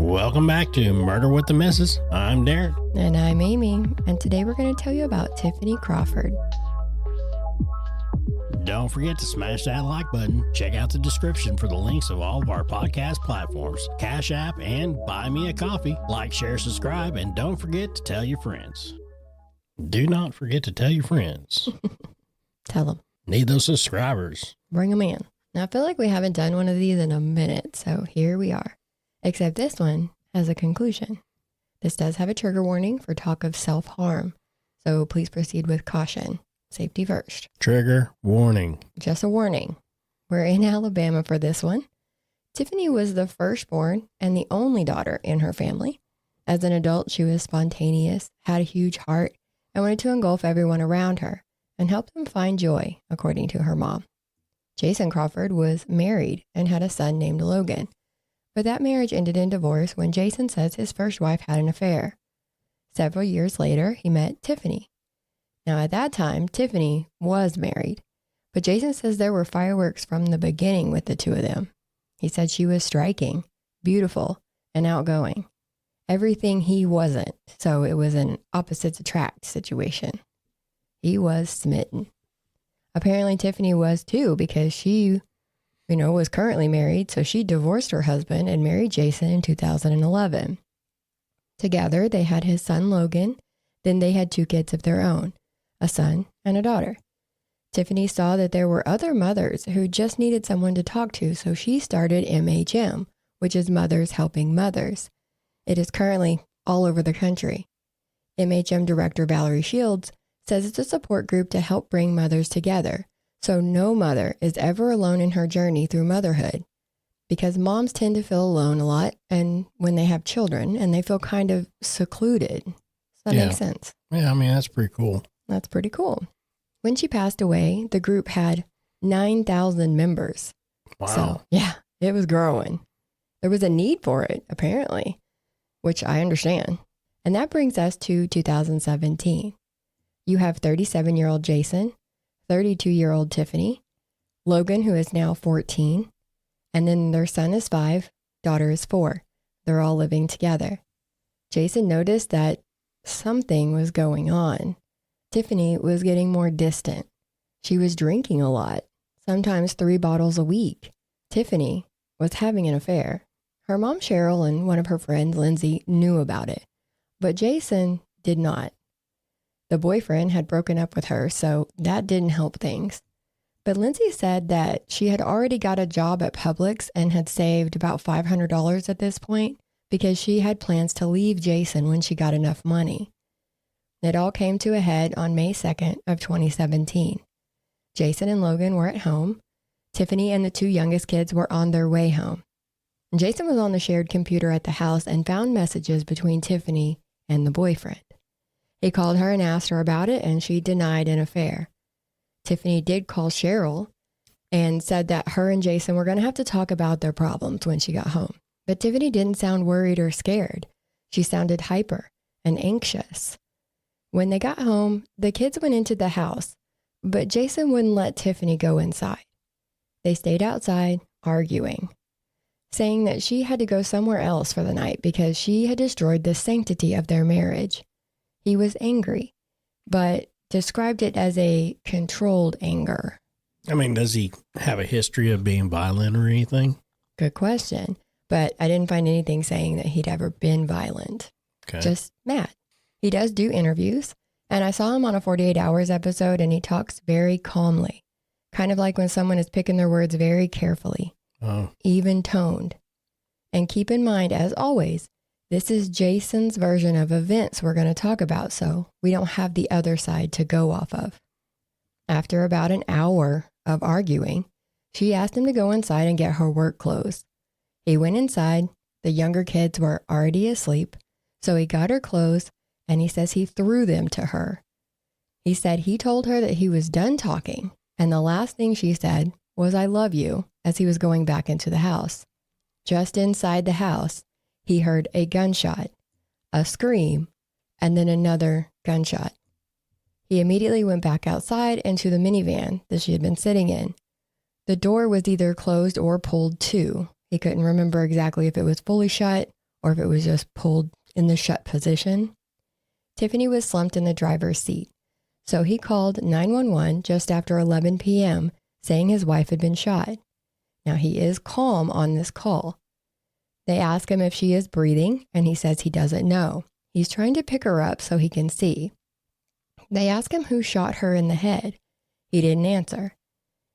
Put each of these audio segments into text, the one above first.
Welcome back to Murder with the Missus. I'm Darren. And I'm Amy, and today we're going to tell you about Tiffiney Crawford. Don't forget to smash that like button. Check out the description for the links of all of our podcast platforms, Cash App, and Buy Me a Coffee. Like, share, subscribe, and don't forget to tell your friends. Do not forget to tell your friends. Tell them. Need those subscribers. Bring them in. Now, I feel like we haven't done one of these in a minute, so here we are. Except this one has a conclusion. This does have a trigger warning for talk of self-harm, so please proceed with caution. Safety first. Trigger warning. Just a warning. We're in Alabama for this one. Tiffiney was the firstborn and the only daughter in her family. As an adult, she was spontaneous, had a huge heart, and wanted to engulf everyone around her and help them find joy, according to her mom. Jason Crawford was married and had a son named Logan. But that marriage ended in divorce when Jason says his first wife had an affair. Several years later, he met Tiffiney. Now, at that time, Tiffiney was married, but Jason says there were fireworks from the beginning with the two of them. He said she was striking, beautiful, and outgoing. Everything he wasn't, so it was an opposites attract situation. He was smitten. Apparently, Tiffiney was too, because she was currently married, so she divorced her husband and married Jason in 2011. Together, they had his son Logan, then they had two kids of their own, a son and a daughter. Tiffiney saw that there were other mothers who just needed someone to talk to, so she started MHM, which is Mothers Helping Mothers. It is currently all over the country. MHM Director Valerie Shields says it's a support group to help bring mothers together, so no mother is ever alone in her journey through motherhood, because moms tend to feel alone a lot and when they have children and they feel kind of secluded. Does that make sense? Yeah, I mean, that's pretty cool. That's pretty cool. When she passed away, the group had 9,000 members. Wow. So, yeah, it was growing. There was a need for it, apparently, which I understand. And that brings us to 2017. You have 37-year-old Jason, 32-year-old Tiffiney, Logan, who is now 14, and then their son is 5, daughter is 4. They're all living together. Jason noticed that something was going on. Tiffiney was getting more distant. She was drinking a lot, sometimes 3 bottles a week. Tiffiney was having an affair. Her mom, Cheryl, and one of her friends, Lindsay, knew about it, but Jason did not. The boyfriend had broken up with her, so that didn't help things. But Lindsay said that she had already got a job at Publix and had saved about $500 at this point because she had plans to leave Jason when she got enough money. It all came to a head on May 2nd of 2017. Jason and Logan were at home. Tiffiney and the 2 youngest kids were on their way home. Jason was on the shared computer at the house and found messages between Tiffiney and the boyfriend. He called her and asked her about it, and she denied an affair. Tiffiney did call Cheryl and said that her and Jason were going to have to talk about their problems when she got home. But Tiffiney didn't sound worried or scared. She sounded hyper and anxious. When they got home, the kids went into the house, but Jason wouldn't let Tiffiney go inside. They stayed outside arguing, saying that she had to go somewhere else for the night because she had destroyed the sanctity of their marriage. He was angry, but described it as a controlled anger. I mean, does he have a history of being violent or anything? Good question, but I didn't find anything saying that he'd ever been violent. Okay. Just mad. He does do interviews, and I saw him on a 48 Hours episode, and he talks very calmly, kind of like when someone is picking their words very carefully, even toned. And keep in mind, as always, this is Jason's version of events we're going to talk about, so we don't have the other side to go off of. After about an hour of arguing, she asked him to go inside and get her work clothes. He went inside. The younger kids were already asleep, so he got her clothes, and he says he threw them to her. He said he told her that he was done talking, and the last thing she said was, "I love you," as he was going back into the house. Just inside the house, he heard a gunshot, a scream, and then another gunshot. He immediately went back outside into the minivan that she had been sitting in. The door was either closed or pulled to. He couldn't remember exactly if it was fully shut or if it was just pulled in the shut position. Tiffiney was slumped in the driver's seat, so he called 911 just after 11 p.m., saying his wife had been shot. Now, he is calm on this call. They ask him if she is breathing, and he says he doesn't know. He's trying to pick her up so he can see. They ask him who shot her in the head. He didn't answer.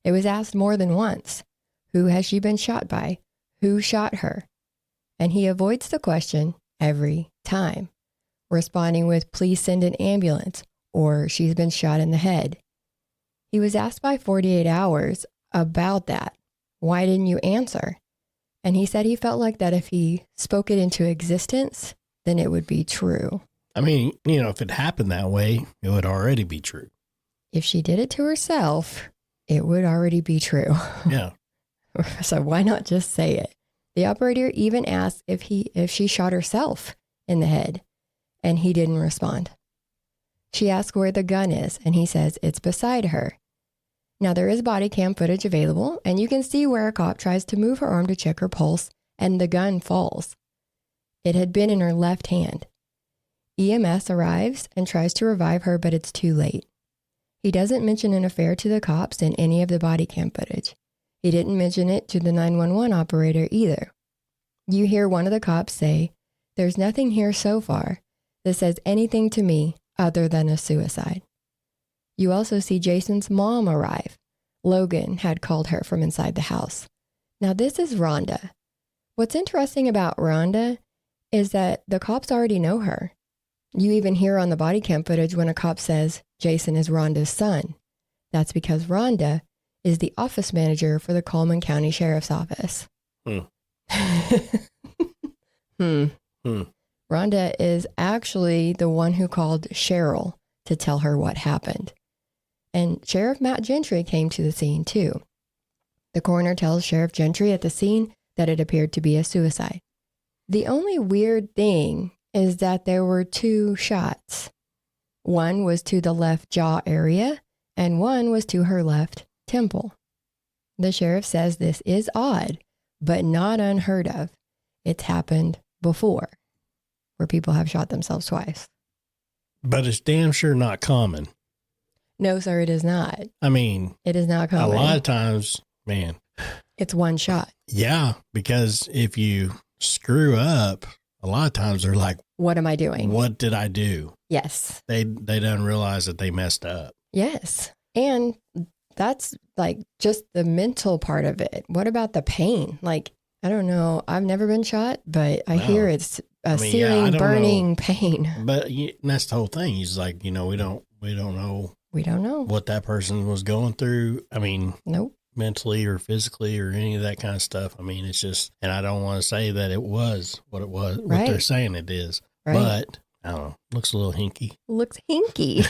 It was asked more than once. Who has she been shot by? Who shot her? And he avoids the question every time, responding with, please send an ambulance, or she's been shot in the head. He was asked by 48 Hours about that. Why didn't you answer? And he said he felt like that if he spoke it into existence, then it would be true. I mean, if it happened that way, it would already be true. If she did it to herself, it would already be true. Yeah. So why not just say it? The operator even asked if she shot herself in the head, and he didn't respond. She asked where the gun is, and he says it's beside her. Now, there is body cam footage available, and you can see where a cop tries to move her arm to check her pulse, and the gun falls. It had been in her left hand. EMS arrives and tries to revive her, but it's too late. He doesn't mention an affair to the cops in any of the body cam footage. He didn't mention it to the 911 operator either. You hear one of the cops say, "There's nothing here so far that says anything to me other than a suicide." You also see Jason's mom arrive. Logan had called her from inside the house. Now, this is Rhonda. What's interesting about Rhonda is that the cops already know her. You even hear on the body cam footage when a cop says Jason is Rhonda's son. That's because Rhonda is the office manager for the Coleman County Sheriff's Office. Rhonda is actually the one who called Cheryl to tell her what happened. And Sheriff Matt Gentry came to the scene too. The coroner tells Sheriff Gentry at the scene that it appeared to be a suicide. The only weird thing is that there were 2 shots. One was to the left jaw area, and one was to her left temple. The sheriff says this is odd, but not unheard of. It's happened before, where people have shot themselves twice. But it's damn sure not common. No, sir, it is not. I mean, it is not common. A lot of times, man. It's one shot. Yeah, because if you screw up, a lot of times they're like, what am I doing? What did I do? Yes. They don't realize that they messed up. Yes. And that's like just the mental part of it. What about the pain? Like, I don't know. I've never been shot, but I hear it's searing, burning pain. But that's the whole thing. He's like, we don't know. We don't know what that person was going through. I mean, nope. Mentally or physically or any of that kind of stuff. I mean, it's just, and I don't want to say that it was what it was, what they're saying it is, but I don't know, looks a little hinky. Looks hinky.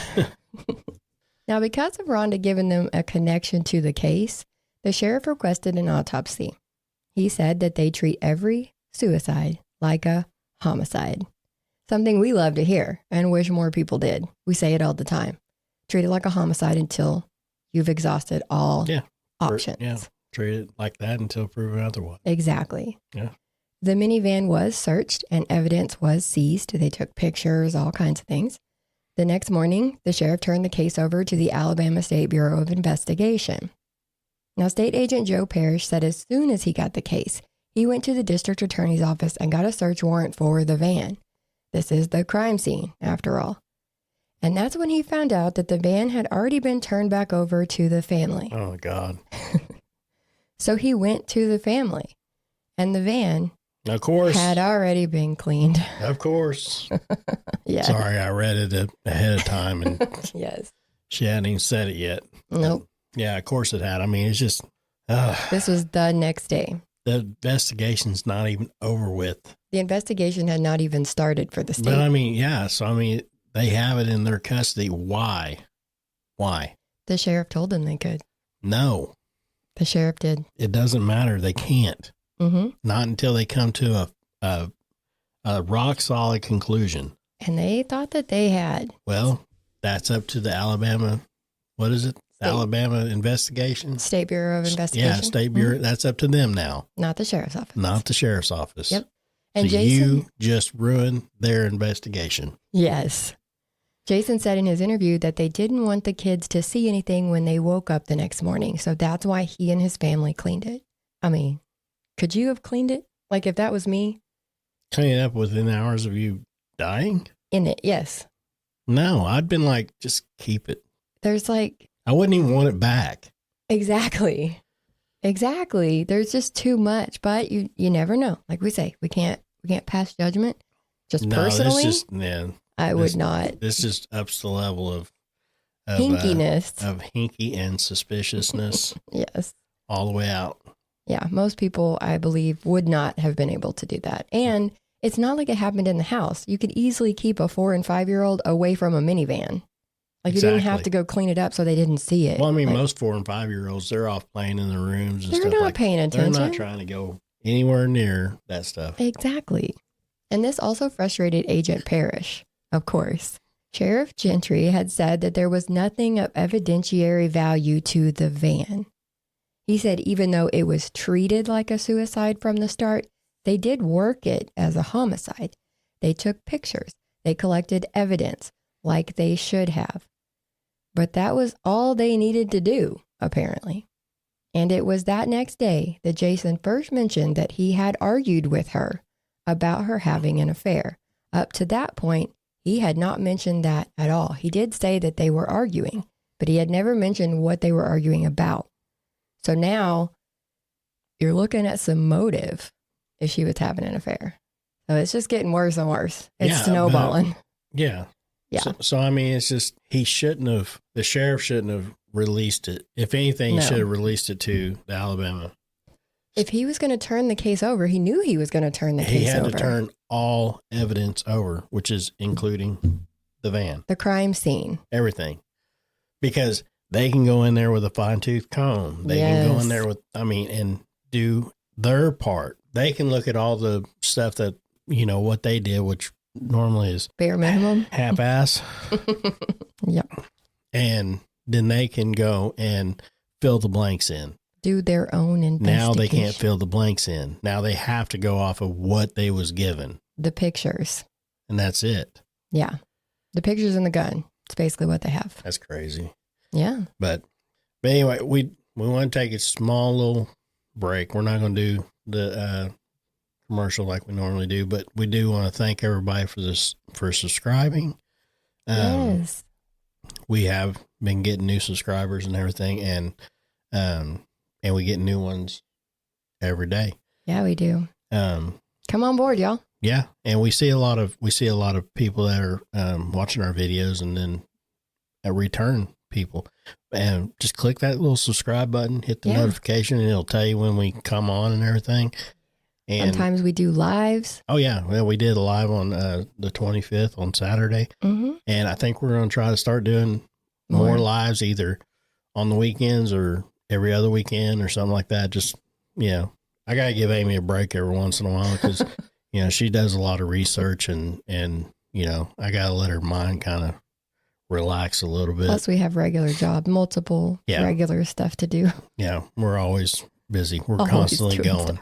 Now, because of Rhonda giving them a connection to the case, the sheriff requested an autopsy. He said that they treat every suicide like a homicide. Something we love to hear and wish more people did. We say it all the time. Treat it like a homicide until you've exhausted all options. Treat it like that until proven otherwise. Exactly. Yeah. The minivan was searched and evidence was seized. They took pictures, all kinds of things. The next morning, the sheriff turned the case over to the Alabama State Bureau of Investigation. Now, State Agent Joe Parrish said as soon as he got the case, he went to the district attorney's office and got a search warrant for the van. This is the crime scene, after all. And that's when he found out that the van had already been turned back over to the family. Oh, God. So he went to the family, and the van, of course, had already been cleaned. Of course. Yeah. Sorry, I read it ahead of time, and yes, she hadn't even said it yet. Nope. Yeah, of course it had. I mean, it's just... this was the next day. The investigation's not even over with. The investigation had not even started for the state. But I mean, yeah, so I mean, they have it in their custody. Why? The sheriff told them they could. No. The sheriff did. It doesn't matter. They can't. Mm-hmm. Not until they come to a rock solid conclusion. And they thought that they had. Well, that's up to the Alabama, what is it? Alabama investigation? State Bureau of Investigation. Yeah, State Bureau. Mm-hmm. That's up to them now. Not the sheriff's office. Not the sheriff's office. Yep. And so Jason, you just ruined their investigation. yes. Jason said in his interview that they didn't want the kids to see anything when they woke up the next morning. So that's why he and his family cleaned it. I mean, could you have cleaned it? Like if that was me? Clean it up within hours of you dying? In it, yes. No, I'd been like, just keep it. There's like... I wouldn't even want it back. Exactly. There's just too much, but you never know. Like we say, we can't pass judgment. Just personally, I would not. This just ups the level of hinkiness, of hinky and suspiciousness. Yes, all the way out. Yeah, most people, I believe, would not have been able to do that. And it's not like it happened in the house. You could easily keep a 4 and 5-year-old away from a minivan. Like you didn't have to go clean it up so they didn't see it. Well, I mean, like, most 4 and 5-year-olds, they're off playing in their rooms and they're stuff. not like paying attention. They're not trying to go anywhere near that stuff. Exactly. And this also frustrated Agent Parrish, of course. Sheriff Gentry had said that there was nothing of evidentiary value to the van. He said even though it was treated like a suicide from the start, they did work it as a homicide. They took pictures. They collected evidence like they should have. But that was all they needed to do, apparently. And it was that next day that Jason first mentioned that he had argued with her about her having an affair. Up to that point, he had not mentioned that at all. He did say that they were arguing, but he had never mentioned what they were arguing about. So now you're looking at some motive if she was having an affair. So it's just getting worse and worse. It's snowballing. Yeah. So, I mean, it's just, the sheriff shouldn't have released it. If anything, he should have released it to the Alabama. If he was going to turn the case over, he knew he was going to turn the case over. He had to turn all evidence over, which is including the van. The crime scene. Everything. Because they can go in there with a fine-tooth comb. They can go in there with, and do their part. They can look at all the stuff that, what they did, which normally is bare minimum, half-ass. Yep. And then they can go and fill the blanks in. Do their own investigation. Now they can't fill the blanks in. Now they have to go off of what they was given. The pictures. And that's it. Yeah. The pictures and the gun. It's basically what they have. That's crazy. Yeah. But anyway, we want to take a small little break. We're not going to do the commercial like we normally do, but we do want to thank everybody for subscribing. Yes. We have been getting new subscribers and everything, and we get new ones every day. Yeah, we do. Come on board, y'all. Yeah, and we see a lot of people that are watching our videos, and then return people. And just click that little subscribe button, hit the notification, and it'll tell you when we come on and everything. And sometimes we do lives. Oh yeah, well, we did a live on the 25th on Saturday, and I think we're going to try to start doing more lives either on the weekends or every other weekend or something like that. Just, I got to give Amy a break every once in a while because, she does a lot of research and I got to let her mind kind of relax a little bit. Plus we have regular job, multiple regular stuff to do. Yeah. We're always busy. We're constantly going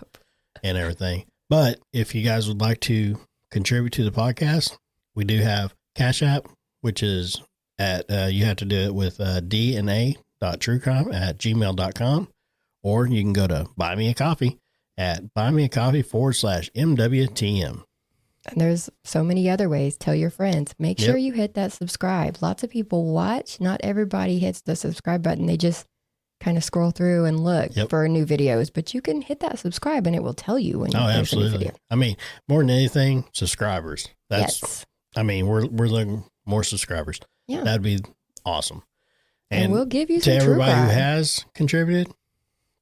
and everything. But if you guys would like to contribute to the podcast, we do have Cash App, which is at, you have to do it with dna.truecrime@gmail.com, or you can go to Buy Me a Coffee at buymeacoffee.com/MWTM. And there's so many other ways. Tell your friends. Make sure you hit that subscribe. Lots of people watch. Not everybody hits the subscribe button. They just kind of scroll through and look for new videos. But you can hit that subscribe and it will tell you when you post a new video. I mean, more than anything, subscribers. We're looking more subscribers. Yeah. That'd be awesome. And we'll give you some to everybody who has contributed,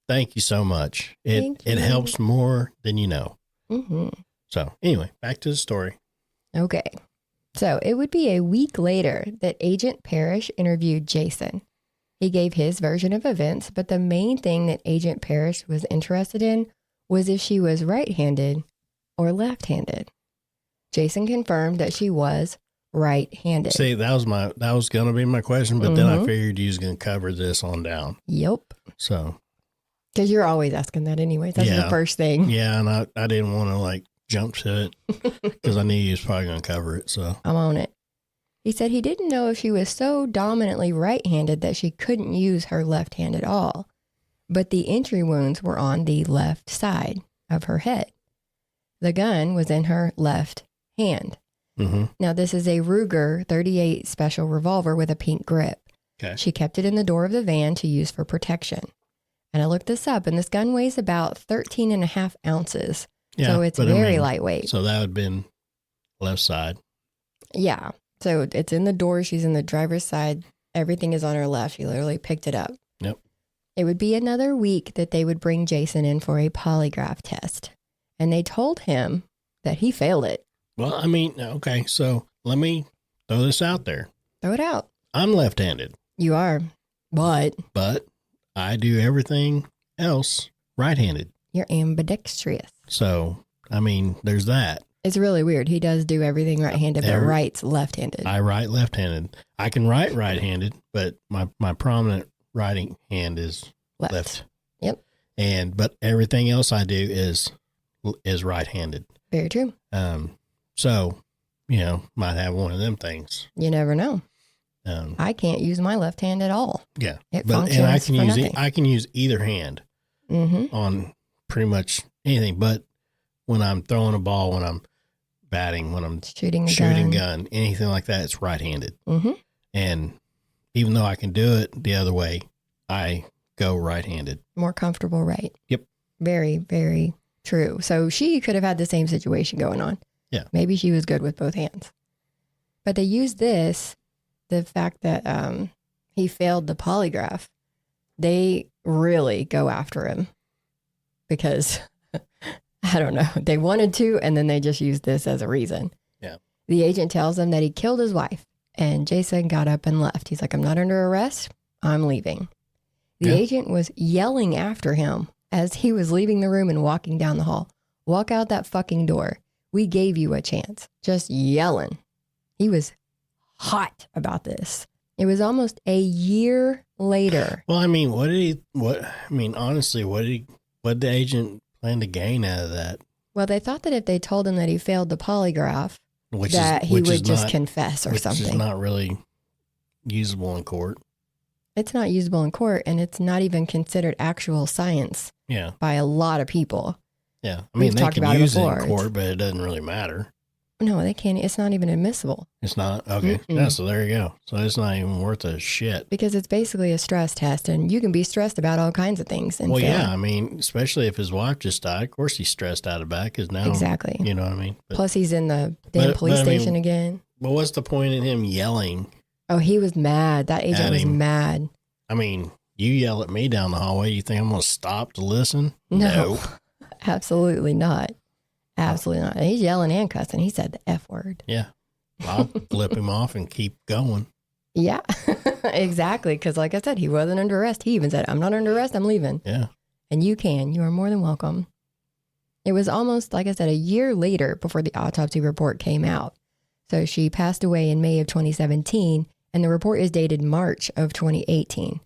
thank you so much. It helps more than you know. Mm-hmm. So anyway, back to the story. Okay. So it would be a week later that Agent Parrish interviewed Jason. He gave his version of events, but the main thing that Agent Parrish was interested in was if she was right-handed or left-handed. Jason confirmed that she was right-handed. See, that was going to be my question, but then I figured you was going to cover this on down. Yep. So. Because you're always asking that anyways. That's the first thing. Yeah, and I didn't want to jumped to it because I knew he was probably going to cover it. So I'm on it. He said he didn't know if she was so dominantly right-handed that she couldn't use her left hand at all, but the entry wounds were on the left side of her head. The gun was in her left hand. Mm-hmm. Now, this is a Ruger 38 special revolver with a pink grip. Okay. She kept it in the door of the van to use for protection. And I looked this up, and this gun weighs about 13 and a half ounces. Yeah, so it's very lightweight. So that would have been left side. Yeah. So it's in the door. She's in the driver's side. Everything is on her left. She literally picked it up. Yep. It would be another week that they would bring Jason in for a polygraph test. And they told him that he failed it. Well, I mean, okay, so let me throw this out there. Throw it out. I'm left-handed. You are. But I do everything else right-handed. You're ambidextrous. So, I mean, there's that. It's really weird. He does do everything right-handed, but writes left-handed. I write left-handed. I can write right-handed, but my prominent writing hand is left. Yep. But everything else I do is right-handed. Very true. So, might have one of them things. You never know. I can't use my left hand at all. Yeah. It functions I can use either hand on pretty much anything, but when I'm throwing a ball, when I'm batting, when I'm shooting a gun, anything like that, it's right-handed. Mm-hmm. And even though I can do it the other way, I go right-handed. More comfortable right. Yep. Very, very true. So she could have had the same situation going on. Yeah. Maybe she was good with both hands. But they used the fact that he failed the polygraph, they really go after him because, I don't know, they wanted to, and then they just used this as a reason. Yeah. The agent tells him that he killed his wife, and Jason got up and left. He's like, I'm not under arrest. I'm leaving. The agent was yelling after him as he was leaving the room and walking down the hall. Walk out that fucking door. We gave you a chance. Just yelling. He was hot about this. It was almost a year later. Well, I mean, honestly, what did the agent plan to gain out of that? Well, they thought that if they told him that he failed the polygraph, he would just confess or something. Which is not really usable in court. It's not usable in court, and it's not even considered actual science by a lot of people. Yeah. I mean, they can use it in court, but it doesn't really matter. No, they can't. It's not even admissible. It's not? Okay. Yeah, so there you go. So it's not even worth a shit. Because it's basically a stress test, and you can be stressed about all kinds of things. And well, yeah, I mean, especially if his wife just died. Of course he's stressed out about it because now. Exactly. You know what I mean? Plus he's in the damn police station again. But what's the point in him yelling? Oh, he was mad. That agent was mad. I mean, you yell at me down the hallway. You think I'm going to stop to listen? No. Absolutely not. Absolutely not. He's yelling and cussing. He said the F word. Yeah. I'll flip him off and keep going. Yeah, exactly. Because like I said, he wasn't under arrest. He even said, I'm not under arrest. I'm leaving. Yeah. And you can. You are more than welcome. It was almost, like I said, a year later before the autopsy report came out. So she passed away in May of 2017, and the report is dated March of 2018.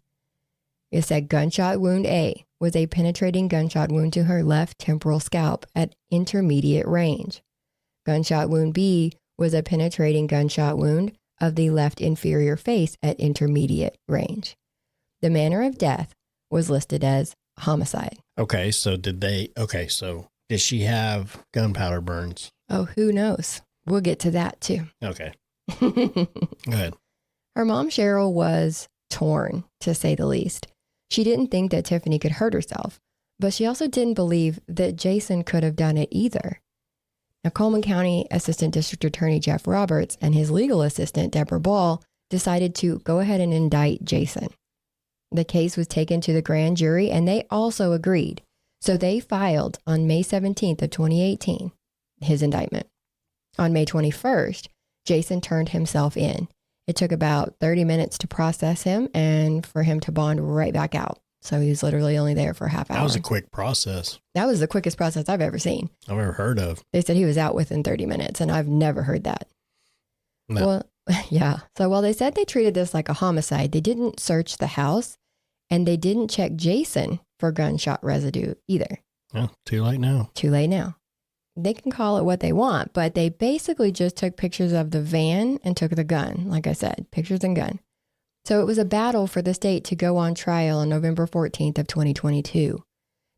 It said gunshot wound A was a penetrating gunshot wound to her left temporal scalp at intermediate range. Gunshot wound B was a penetrating gunshot wound of the left inferior face at intermediate range. The manner of death was listed as homicide. Okay, so did she have gunpowder burns? Oh, who knows? We'll get to that too. Okay. Go ahead. Her mom, Cheryl, was torn, to say the least. She didn't think that Tiffiney could hurt herself, but she also didn't believe that Jason could have done it either. Now, Coleman County Assistant District Attorney Jeff Roberts and his legal assistant, Deborah Ball, decided to go ahead and indict Jason. The case was taken to the grand jury, and they also agreed. So they filed on May 17th of 2018, his indictment. On May 21st, Jason turned himself in. It took about 30 minutes to process him and for him to bond right back out. So he was literally only there for a half hour. That was a quick process. That was the quickest process I've ever seen. I've ever heard of. They said he was out within 30 minutes, and I've never heard that. No. Well, yeah. So while they said they treated this like a homicide, they didn't search the house, and they didn't check Jason for gunshot residue either. Oh, too late now. Too late now. they can call it what they want, but they basically just took pictures of the van and took the gun. Like I said, pictures and gun. So it was a battle for the state to go on trial on November 14th of 2022.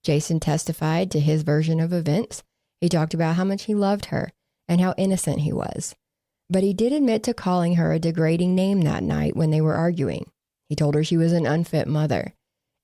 Jason testified to his version of events. He talked about how much he loved her and how innocent he was. But he did admit to calling her a degrading name that night when they were arguing. He told her she was an unfit mother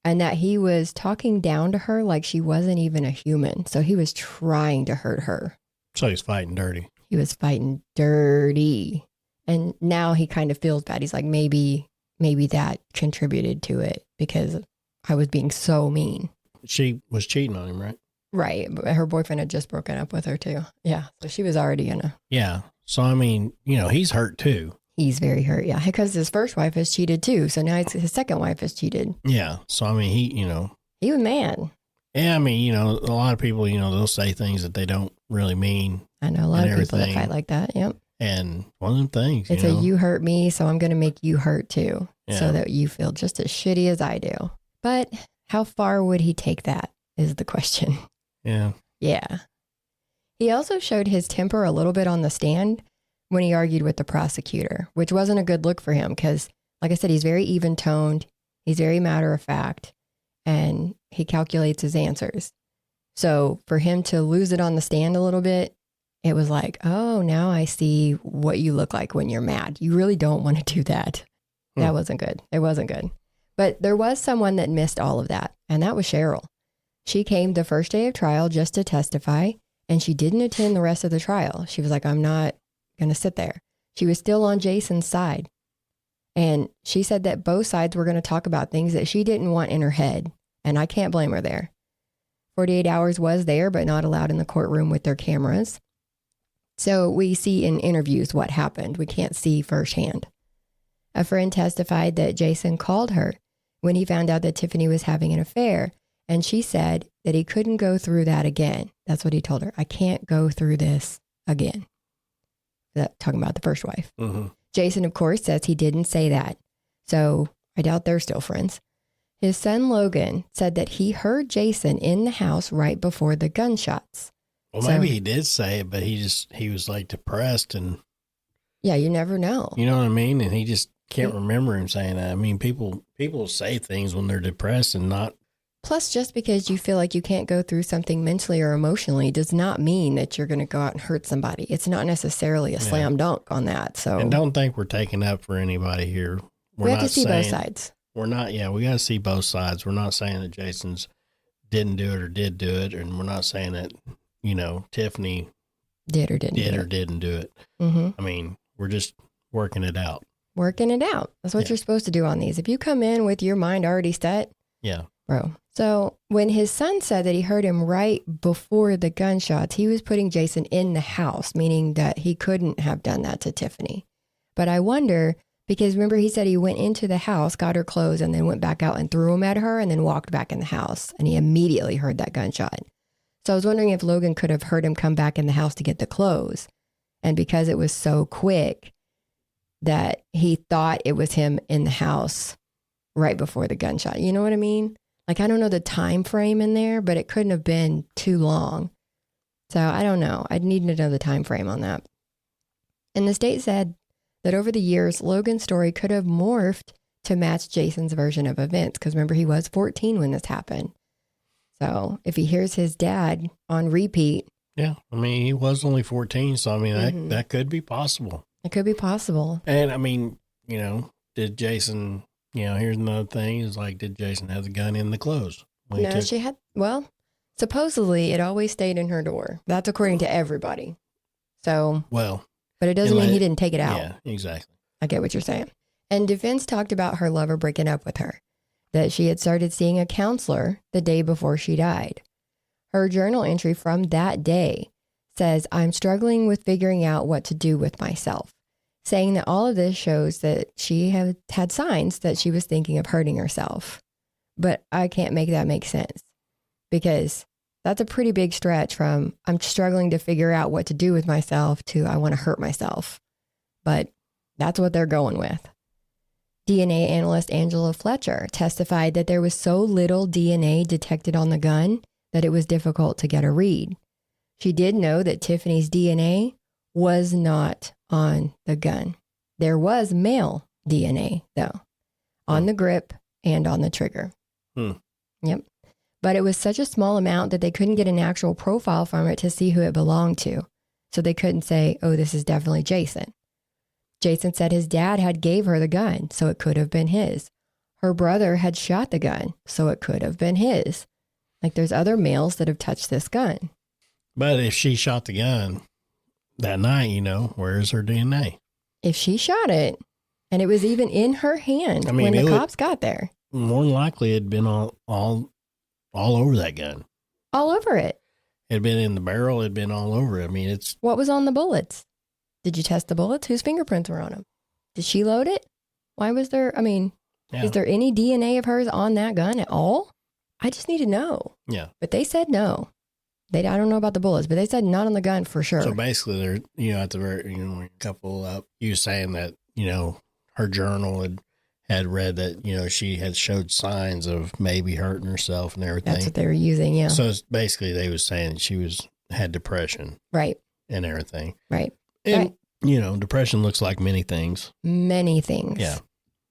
and that he was talking down to her like she wasn't even a human. So he was trying to hurt her. So he's fighting dirty. He was fighting dirty. And now he kind of feels bad. He's like, maybe that contributed to it because I was being so mean. She was cheating on him, right? Right. But her boyfriend had just broken up with her too. Yeah. So she was already in a... Yeah. So, I mean, he's hurt too. He's very hurt. Yeah. Because his first wife has cheated too. So now his second wife has cheated. Yeah. So, I mean, he was mad. Yeah. I mean, a lot of people, they'll say things that they don't really mean. I know a lot of people that fight like that. Yep. And one of them things, it's you hurt me, so I'm going to make you hurt too. Yeah. So that you feel just as shitty as I do. But how far would he take that is the question. Yeah. Yeah. He also showed his temper a little bit on the stand when he argued with the prosecutor, which wasn't a good look for him because, like I said, he's very even-toned, he's very matter-of-fact, and he calculates his answers. So for him to lose it on the stand a little bit, it was like, oh, now I see what you look like when you're mad. You really don't want to do that. That wasn't good. It wasn't good. But there was someone that missed all of that, and that was Cheryl. She came the first day of trial just to testify, and she didn't attend the rest of the trial. She was like, I'm not going to sit there. She was still on Jason's side. And she said that both sides were going to talk about things that she didn't want in her head, and I can't blame her there. 48 Hours was there, but not allowed in the courtroom with their cameras. So we see in interviews what happened. We can't see firsthand. A friend testified that Jason called her when he found out that Tiffiney was having an affair, and she said that he couldn't go through that again. That's what he told her. I can't go through this again. Talking about the first wife. Mm-hmm. Jason, of course, says he didn't say that. So I doubt they're still friends. His son, Logan, said that he heard Jason in the house right before the gunshots. Well, maybe he did say it, but he was like depressed and... Yeah, you never know. You know what I mean? And he just can't remember him saying that. I mean, people say things when they're depressed and not... Plus, just because you feel like you can't go through something mentally or emotionally does not mean that you're going to go out and hurt somebody. It's not necessarily a slam dunk on that. So, and don't think we're taking up for anybody here. We have to see both sides. We're not, we got to see both sides. We're not saying that Jason's didn't do it or did do it. And we're not saying that, Tiffiney did or didn't do it. Mm-hmm. I mean, we're just working it out. Working it out. That's what you're supposed to do on these. If you come in with your mind already set. Yeah. Bro. So when his son said that he heard him right before the gunshots, he was putting Jason in the house, meaning that he couldn't have done that to Tiffiney. But I wonder, because remember he said he went into the house, got her clothes, and then went back out and threw them at her and then walked back in the house. And he immediately heard that gunshot. So I was wondering if Logan could have heard him come back in the house to get the clothes. And because it was so quick that he thought it was him in the house right before the gunshot. You know what I mean? Like, I don't know the time frame in there, but it couldn't have been too long. So I don't know. I'd need to know the time frame on that. And the state said that over the years, Logan's story could have morphed to match Jason's version of events. Because remember, he was 14 when this happened. So if he hears his dad on repeat. Yeah. I mean, he was only 14. So, I mean, that could be possible. It could be possible. And I mean, did Jason... here's another thing is like, did Jason have the gun in the clothes? No, she had, supposedly it always stayed in her door. That's according to everybody. So, but it doesn't mean he didn't take it out. Yeah, exactly. I get what you're saying. And defense talked about her lover breaking up with her, that she had started seeing a counselor the day before she died. Her journal entry from that day says, I'm struggling with figuring out what to do with myself. Saying that all of this shows that she had signs that she was thinking of hurting herself. But I can't make that make sense because that's a pretty big stretch from I'm struggling to figure out what to do with myself to I want to hurt myself. But that's what they're going with. DNA analyst Angela Fletcher testified that there was so little DNA detected on the gun that it was difficult to get a read. She did know that Tiffany's DNA was not on the gun. There was male DNA, though, on the grip and on the trigger. Yep. But it was such a small amount that they couldn't get an actual profile from it to see who it belonged to. So they couldn't say, oh, this is definitely Jason. Jason said his dad had gave her the gun, so it could have been his. Her brother had shot the gun, so it could have been his. Like, there's other males that have touched this gun. But if she shot the gun that night, where's her DNA? If she shot it, and it was even in her hand when the cops got there. More than likely, it'd been all over that gun. All over it. It'd been in the barrel. It'd been all over it. I mean, it's... What was on the bullets? Did you test the bullets? Whose fingerprints were on them? Did she load it? Why was there... Is there any DNA of hers on that gun at all? I just need to know. Yeah. But they said no. I don't know about the bullets, but they said not on the gun for sure. So basically, they're, at the very, a couple up, you saying that, her journal had read that, she had showed signs of maybe hurting herself and everything. That's what they were using, yeah. So it's basically, they was saying she had depression. Right. And everything. Right. And, depression looks like many things. Many things. Yeah.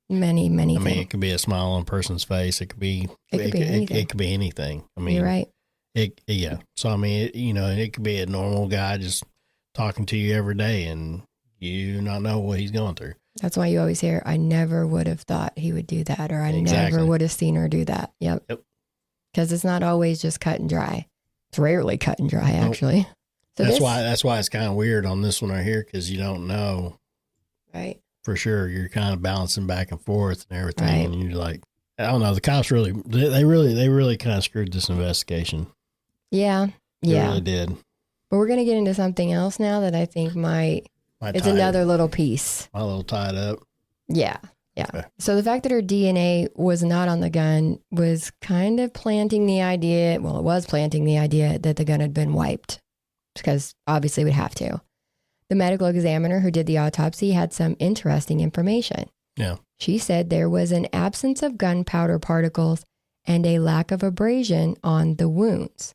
Many things. I mean, it could be a smile on a person's face. It could be anything. It could be anything. I mean, you're right. Yeah. So, I mean, it could be a normal guy just talking to you every day and you not know what he's going through. That's why you always hear, I never would have thought he would do that, or I never would have seen her do that. Yep. Because it's not always just cut and dry. It's rarely cut and dry, actually. So that's why it's kind of weird on this one right here, because you don't know. Right. For sure. You're kind of bouncing back and forth and everything. Right. And you're like, I don't know. The cops they really kind of screwed this investigation. Yeah. They really did. But we're going to get into something else now that I think it's another little piece. A little tied up. Yeah. Yeah. Okay. So the fact that her DNA was not on the gun was kind of planting the idea. Well, it was planting the idea that the gun had been wiped, because obviously it would have to. The medical examiner who did the autopsy had some interesting information. Yeah. She said there was an absence of gunpowder particles and a lack of abrasion on the wounds,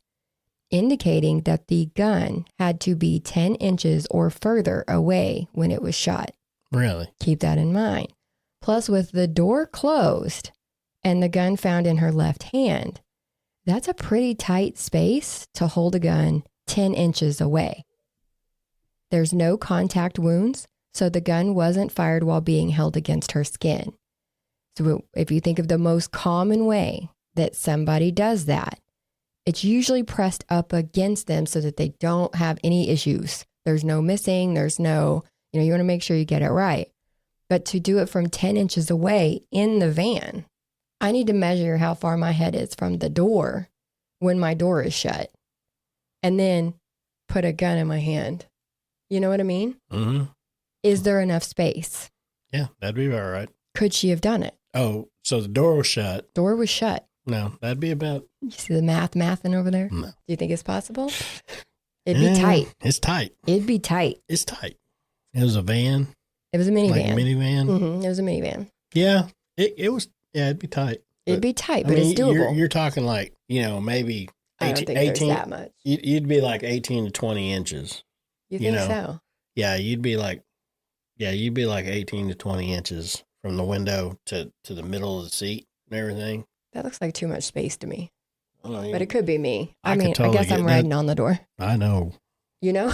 indicating that the gun had to be 10 inches or further away when it was shot. Really? Keep that in mind. Plus, with the door closed and the gun found in her left hand, that's a pretty tight space to hold a gun 10 inches away. There's no contact wounds, so the gun wasn't fired while being held against her skin. So if you think of the most common way that somebody does that, it's usually pressed up against them so that they don't have any issues. There's no missing. There's no, you want to make sure you get it right. But to do it from 10 inches away in the van, I need to measure how far my head is from the door when my door is shut, and then put a gun in my hand. You know what I mean? Mm-hmm. Is there enough space? Yeah, that'd be all right. Could she have done it? Oh, so the door was shut. Door was shut. No, that'd be about... You see the mathing over there? No. Do you think it's possible? It'd be tight. It's tight. It'd be tight. It's tight. It was a van. It was a minivan. Like a minivan? Mm-hmm. It was a minivan. Yeah, it was... Yeah, it'd be tight. It'd be tight, but it's doable. You're talking like, maybe... I don't think 18, there's that much. You'd be like 18 to 20 inches. You think so? Yeah, you'd be like 18 to 20 inches from the window to the middle of the seat and everything. That looks like too much space to me. But it could be me. I totally guess I'm riding on the door. I know. You know?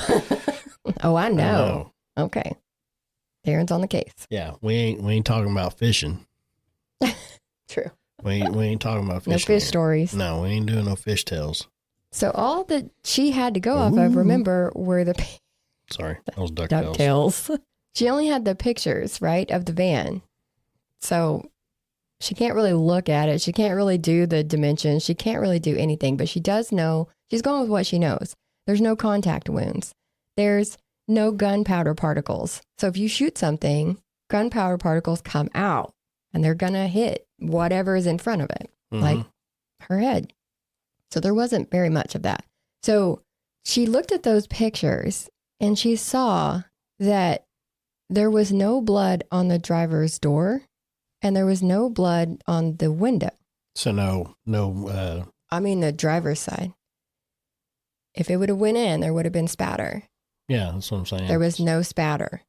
Oh, I know. Okay. Darren's on the case. Yeah, we ain't talking about fishing. True. We ain't talking about fishing. No fish stories. No, we ain't doing no fish tales. So all that she had to go off of, remember, were the... Sorry, that was DuckTales. She only had the pictures, right, of the van. So she can't really look at it. She can't really do the dimensions. She can't really do anything, but she does know. She's going with what she knows. There's no contact wounds. There's no gunpowder particles. So if you shoot something, gunpowder particles come out and they're going to hit whatever is in front of it, like her head. So there wasn't very much of that. So she looked at those pictures and she saw that there was no blood on the driver's door and there was no blood on the window. So no. I mean the driver's side. If it would have went in, there would have been spatter. Yeah, that's what I'm saying. There was no spatter.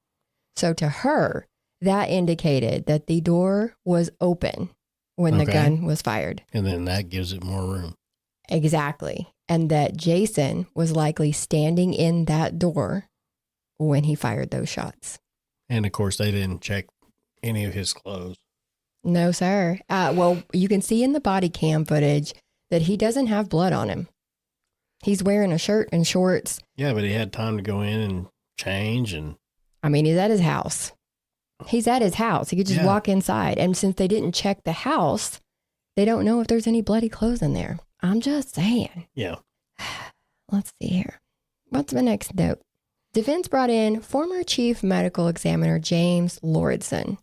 So to her, that indicated that the door was open when the gun was fired. And then that gives it more room. Exactly. And that Jason was likely standing in that door when he fired those shots. And of course, they didn't check any of his clothes. No, sir. Well, you can see in the body cam footage that he doesn't have blood on him. He's wearing a shirt and shorts. Yeah, but he had time to go in and change. And I mean, he's at his house. He's at his house. He could just walk inside. And since they didn't check the house, they don't know if there's any bloody clothes in there. I'm just saying. Yeah. Let's see here. What's my next note? Defense brought in former chief medical examiner James Lordson.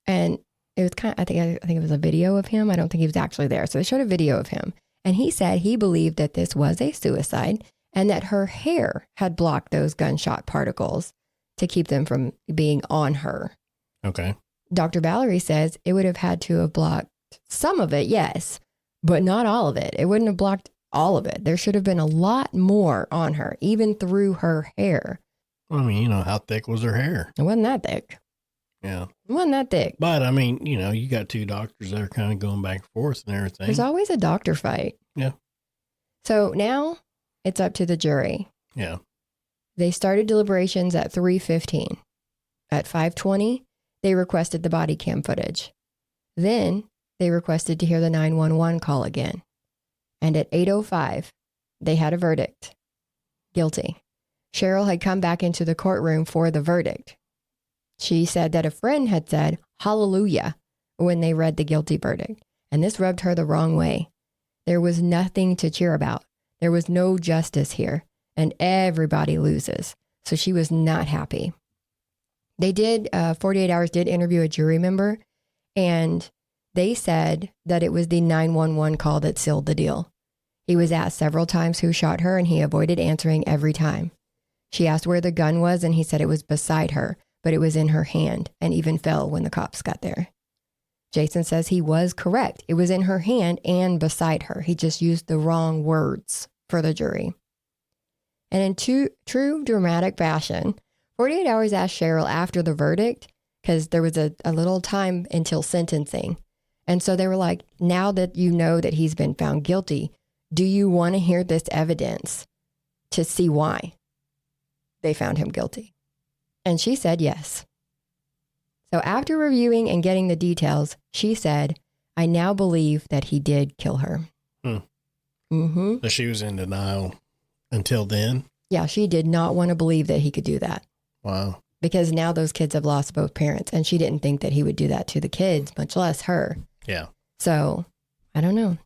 And it was I think it was a video of him. I don't think he was actually there. So they showed a video of him. And he said he believed that this was a suicide and that her hair had blocked those gunshot particles to keep them from being on her. Okay. Dr. Valerie says it would have had to have blocked some of it, yes, but not all of it. It wouldn't have blocked all of it. There should have been a lot more on her, even through her hair. I mean, you know, how thick was her hair? It wasn't that thick. Yeah. It wasn't that thick. But, I mean, you know, you got two doctors that are kind of going back and forth and everything. There's always a doctor fight. Yeah. So now it's up to the jury. Yeah. They started deliberations at 3:15. At 5:20, they requested the body cam footage. Then they requested to hear the 911 call again. And at 8:05, they had a verdict. Guilty. Cheryl had come back into the courtroom for the verdict. She said that a friend had said, "Hallelujah," when they read the guilty verdict. And this rubbed her the wrong way. There was nothing to cheer about. There was no justice here, and everybody loses. So she was not happy. They did, 48 Hours did interview a jury member, and they said that it was the 911 call that sealed the deal. He was asked several times who shot her, and he avoided answering every time. She asked where the gun was, and he said it was beside her, but it was in her hand and even fell when the cops got there. Jason says he was correct. It was in her hand and beside her. He just used the wrong words for the jury. And in true dramatic fashion, 48 Hours asked Cheryl after the verdict, because there was a little time until sentencing. And so they were like, now that you know that he's been found guilty, do you want to hear this evidence to see why they found him guilty? And she said yes. So after reviewing and getting the details, she said, I now believe that he did kill her. So she was in denial until then? Yeah, she did not want to believe that he could do that. Wow. Because now those kids have lost both parents, and she didn't think that he would do that to the kids, much less her. Yeah. So, I don't know.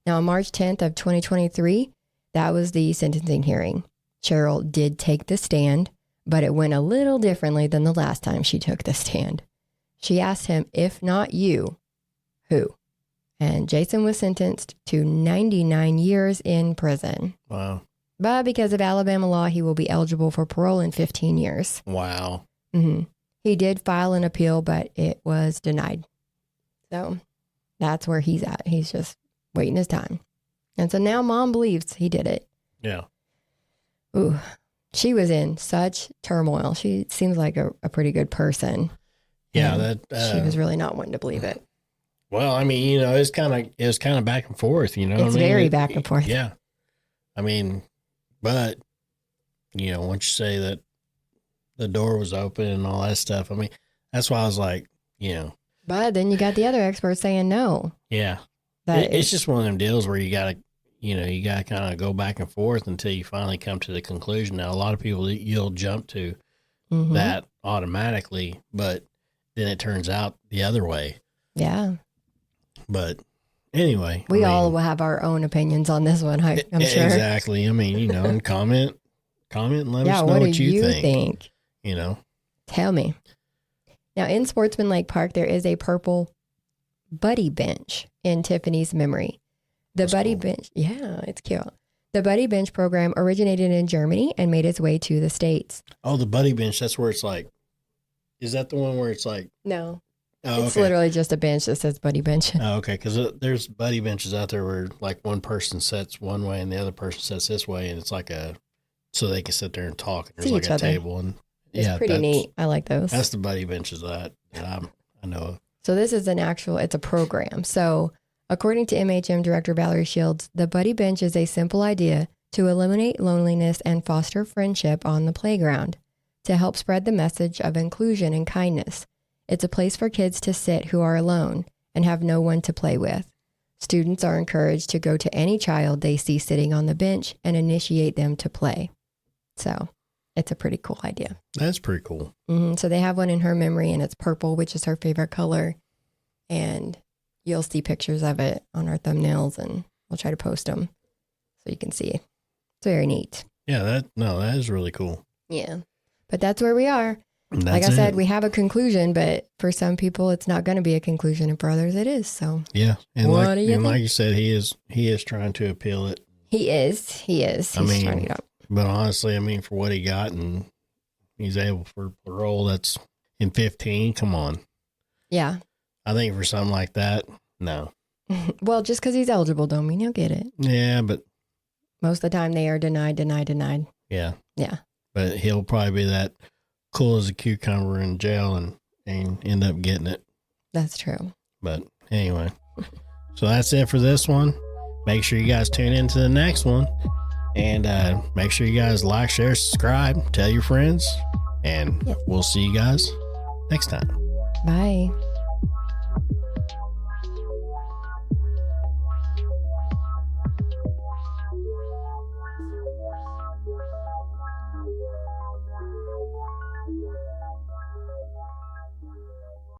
Now, on March 10th of 2023, that was the sentencing hearing. Cheryl did take the stand, but it went a little differently than the last time she took the stand. She asked him, if not you, who? And Jason was sentenced to 99 years in prison. Wow. But because of Alabama law, he will be eligible for parole in 15 years. Wow. He did file an appeal, but it was denied. So that's where he's at. He's just waiting his time. And so now mom believes he did it. Yeah. Ooh, she was in such turmoil. She seems like a pretty good person. Yeah, she was really not wanting to believe it. Well, I mean, you know, it was kind of back and forth, you know. It's very back and forth. Yeah. I mean, but, you know, once you say that the door was open and all that stuff, I mean, that's why I was like, you know. But then you got the other experts saying no. Yeah. It's just one of them deals where you got to kind of go back and forth until you finally come to the conclusion. Now, a lot of people, you'll jump to that automatically, but then it turns out the other way. Yeah. But anyway. We all will have our own opinions on this one, I'm sure. Exactly. I mean, you know, and comment and let us know what what do you think. You know. Tell me. Now, in Sportsman Lake Park, there is a purple buddy bench in Tiffany's memory. That's buddy cool. Bench, yeah, it's cute. The buddy bench program originated in Germany and made its way to the States. Oh, the buddy bench, that's where it's like, is that the one where it's like? No. Oh, It's okay. literally just a bench that says buddy bench. Oh, okay. Because there's buddy benches out there where like one person sits one way and the other person sits this way, and it's like so they can sit there and talk. And there's See like each a other. table, and It's pretty neat. I like those. That's the buddy benches that I know of. So this is it's a program. So according to MHM Director Valerie Shields, the buddy bench is a simple idea to eliminate loneliness and foster friendship on the playground, to help spread the message of inclusion and kindness. It's a place for kids to sit who are alone and have no one to play with. Students are encouraged to go to any child they see sitting on the bench and initiate them to play. So it's a pretty cool idea. That's pretty cool. So they have one in her memory, and it's purple, which is her favorite color. And you'll see pictures of it on our thumbnails, and we'll try to post them so you can see. It's very neat. Yeah, that is really cool. Yeah. But that's where we are. Like I said, we have a conclusion, but for some people, it's not going to be a conclusion, and for others, it is. So yeah, and what like do you think? like you said, he is trying to appeal it. He is. He's trying to get up. But honestly, I mean, for what he got, and he's able for the role that's in 15. Come on. Yeah. I think for something like that, no. Well, just because he's eligible don't mean he'll get it. Yeah, but Most of the time, they are denied. yeah, Yeah. but he'll probably be that cool as a cucumber in jail and end up getting it. That's true. But anyway, so that's it for this one. Make sure you guys tune into the next one, and make sure you guys like, share, subscribe, tell your friends, and Yes. we'll see you guys next time. Bye.